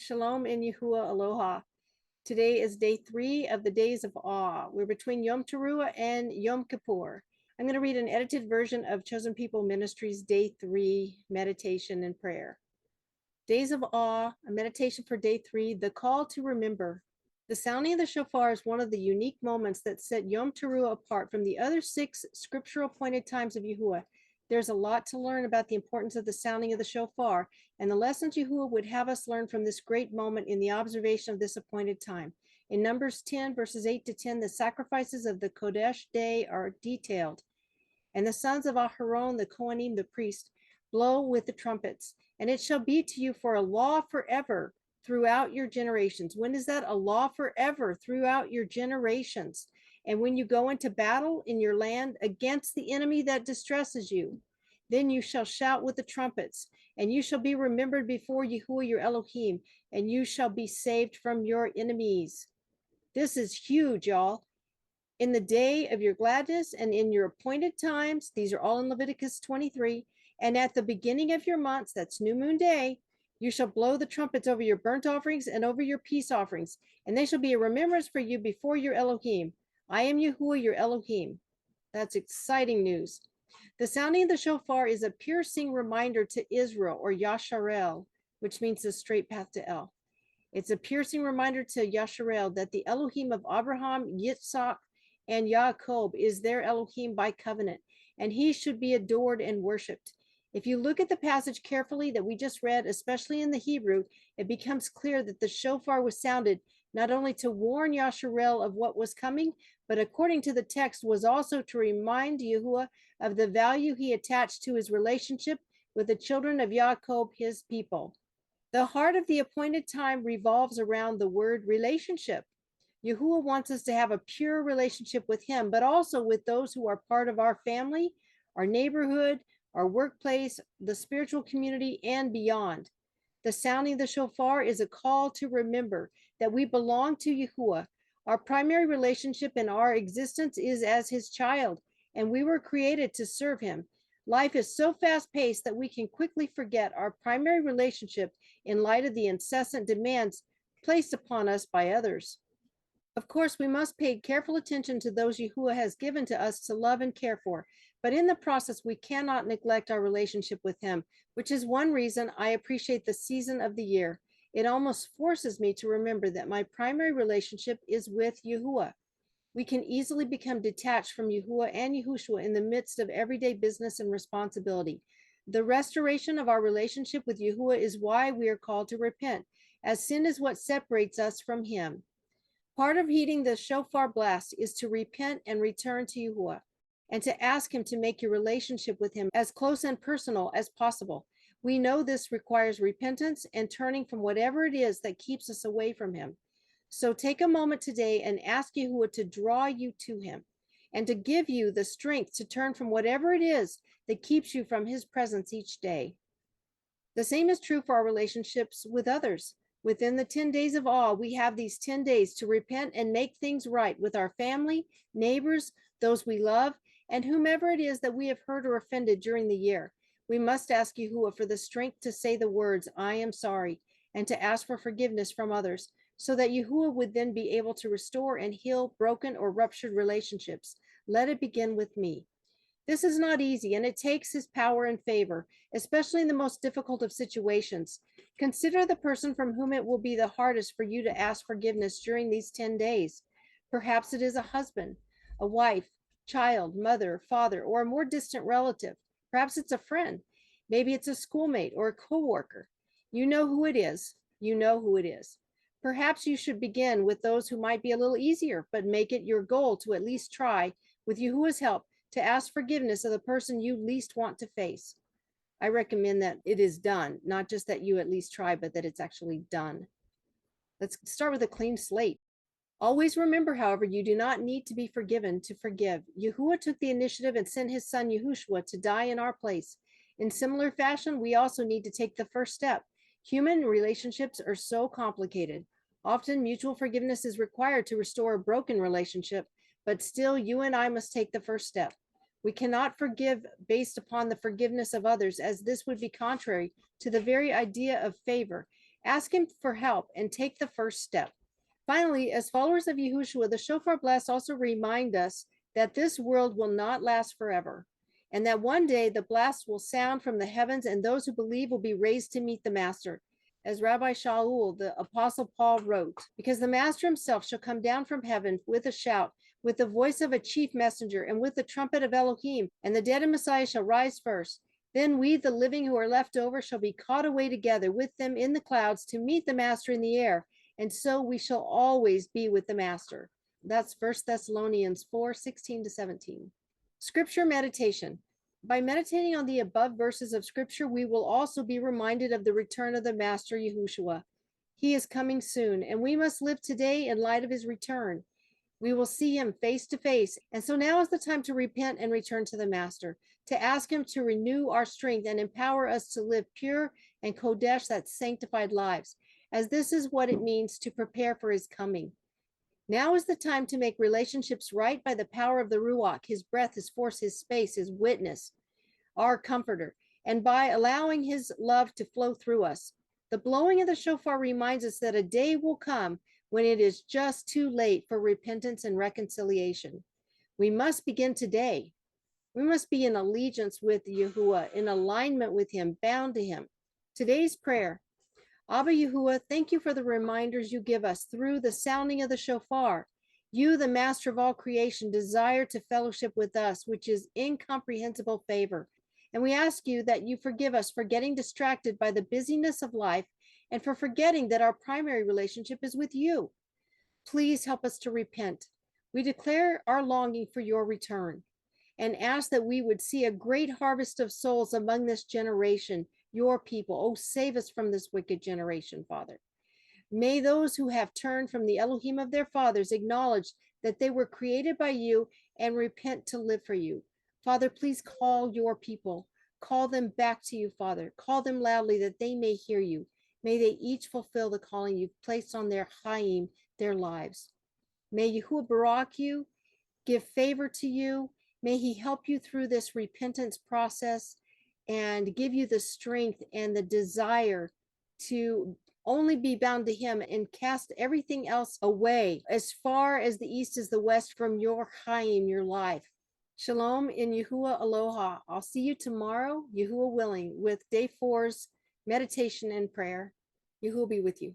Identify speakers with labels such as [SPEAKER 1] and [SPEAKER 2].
[SPEAKER 1] Shalom in YaHuWaH, aloha. Today is day 3 of the days of awe. We're between Yom Teruah and Yom Kippur. I'm going to read an edited version of Chosen People Ministries Day 3 meditation and prayer. Days of awe, a meditation for day 3, the call to remember. The sounding of the shofar is one of the unique moments that set Yom Teruah apart from the other 6 scriptural appointed times of YaHuWaH. There's a lot to learn about the importance of the sounding of the shofar and the lessons YaHuWaH would have us learn from this great moment in the observation of this appointed time. In Numbers 10, verses 8 to 10, the sacrifices of the Kodesh day are detailed. And the sons of Aharon, the Kohanim, the priest, blow with the trumpets. And it shall be to you for a law forever throughout your generations. When is that? A law forever throughout your generations. And when you go into battle in your land against the enemy that distresses you, then you shall shout with the trumpets, and you shall be remembered before YaHuWaH your Elohim, and you shall be saved from your enemies. This is huge, y'all. In the day of your gladness and in your appointed times, these are all in Leviticus 23, and at the beginning of your months, that's new moon day, you shall blow the trumpets over your burnt offerings and over your peace offerings, and they shall be a remembrance for you before your Elohim. I am YaHuWaH your Elohim. That's exciting news. The sounding of the shofar is a piercing reminder to Israel, or Yasharel, which means the straight path to El. It's a piercing reminder to Yasharel that the Elohim of Abraham, Yitzhak, and Yaakov is their Elohim by covenant, and he should be adored and worshipped. If you look at the passage carefully that we just read, especially in the Hebrew, it becomes clear that the shofar was sounded not only to warn Yasharel of what was coming, but according to the text was also to remind YaHuWaH of the value he attached to his relationship with the children of Yaakov, his people. The heart of the appointed time revolves around the word relationship. YaHuWaH wants us to have a pure relationship with him, but also with those who are part of our family, our neighborhood, our workplace, the spiritual community, and beyond. The sounding of the shofar is a call to remember that we belong to YaHuWaH. Our primary relationship in our existence is as his child, and we were created to serve him. Life is so fast-paced that we can quickly forget our primary relationship in light of the incessant demands placed upon us by others. Of course, we must pay careful attention to those YaHuWaH has given to us to love and care for, but in the process, we cannot neglect our relationship with him, which is one reason I appreciate the season of the year. It almost forces me to remember that my primary relationship is with YaHuWaH. We can easily become detached from YaHuWaH and Yahushua in the midst of everyday business and responsibility. The restoration of our relationship with YaHuWaH is why we are called to repent, as sin is what separates us from him. Part of heeding the shofar blast is to repent and return to YaHuWaH, and to ask him to make your relationship with him as close and personal as possible. We know this requires repentance and turning from whatever it is that keeps us away from him. So take a moment today and ask YaHuWaH to draw you to him and to give you the strength to turn from whatever it is that keeps you from his presence each day. The same is true for our relationships with others. Within the 10 days of awe, we have these 10 days to repent and make things right with our family, neighbors, those we love, and whomever it is that we have hurt or offended during the year. We must ask YaHuWaH for the strength to say the words, I am sorry, and to ask for forgiveness from others, so that YaHuWaH would then be able to restore and heal broken or ruptured relationships. Let it begin with me. This is not easy, and it takes his power and favor, especially in the most difficult of situations. Consider the person from whom it will be the hardest for you to ask forgiveness during these 10 days. Perhaps it is a husband, a wife, child, mother, father, or a more distant relative. Perhaps it's a friend. Maybe it's a schoolmate or a coworker. You know who it is. You know who it is. Perhaps you should begin with those who might be a little easier, but make it your goal to at least try, with YaHuWaH's help, to ask forgiveness of the person you least want to face. I recommend that it is done, not just that you at least try, but that it's actually done. Let's start with a clean slate. Always remember, however, you do not need to be forgiven to forgive. YaHuWaH took the initiative and sent his son Yahushua to die in our place. In similar fashion, we also need to take the first step. Human relationships are so complicated. Often mutual forgiveness is required to restore a broken relationship, but still you and I must take the first step. We cannot forgive based upon the forgiveness of others, as this would be contrary to the very idea of favor, Ask him for help and take the first step. Finally, as followers of YaHuWaH, the shofar blasts also remind us that this world will not last forever, and that one day the blast will sound from the heavens and those who believe will be raised to meet the Master. As Rabbi Shaul, the Apostle Paul, wrote, because the Master himself shall come down from heaven with a shout, with the voice of a chief messenger, and with the trumpet of Elohim, and the dead in Messiah shall rise first. Then we, the living who are left over, shall be caught away together with them in the clouds to meet the Master in the air, and so we shall always be with the Master. That's 1 Thessalonians 4:16-17. Scripture meditation. By meditating on the above verses of Scripture, we will also be reminded of the return of the Master YaHuWaH. He is coming soon, and we must live today in light of his return. We will see him face to face, and so now is the time to repent and return to the Master, to ask him to renew our strength and empower us to live pure and kodesh, that sanctified lives, as this is what it means to prepare for his coming. Now is the time to make relationships right by the power of the Ruach, his breath, his force, his space, his witness, our comforter, and by allowing his love to flow through us. The blowing of the shofar reminds us that a day will come when it is just too late for repentance and reconciliation. We must begin today. We must be in allegiance with YaHuWaH, in alignment with him, bound to him. Today's prayer. Abba YaHuWaH, thank you for the reminders you give us through the sounding of the shofar. You, the Master of all creation, desire to fellowship with us, which is incomprehensible favor. And we ask you that you forgive us for getting distracted by the busyness of life and for forgetting that our primary relationship is with you. Please help us to repent. We declare our longing for your return and ask that we would see a great harvest of souls among this generation, your people. Oh, save us from this wicked generation, Father. May those who have turned from the Elohim of their fathers acknowledge that they were created by you and repent to live for you. Father, please call your people. Call them back to you, Father. Call them loudly that they may hear you. May they each fulfill the calling you've placed on their Chaim, their lives. May YaHuWaH barak you, give favor to you. May he help you through this repentance process and give you the strength and the desire to only be bound to him and cast everything else away as far as the east is the west from your Chaim, your life. Shalom in YaHuWaH Aloha. I'll see you tomorrow, YaHuWaH willing, with day 4's meditation and prayer. YaHuWaH be with you.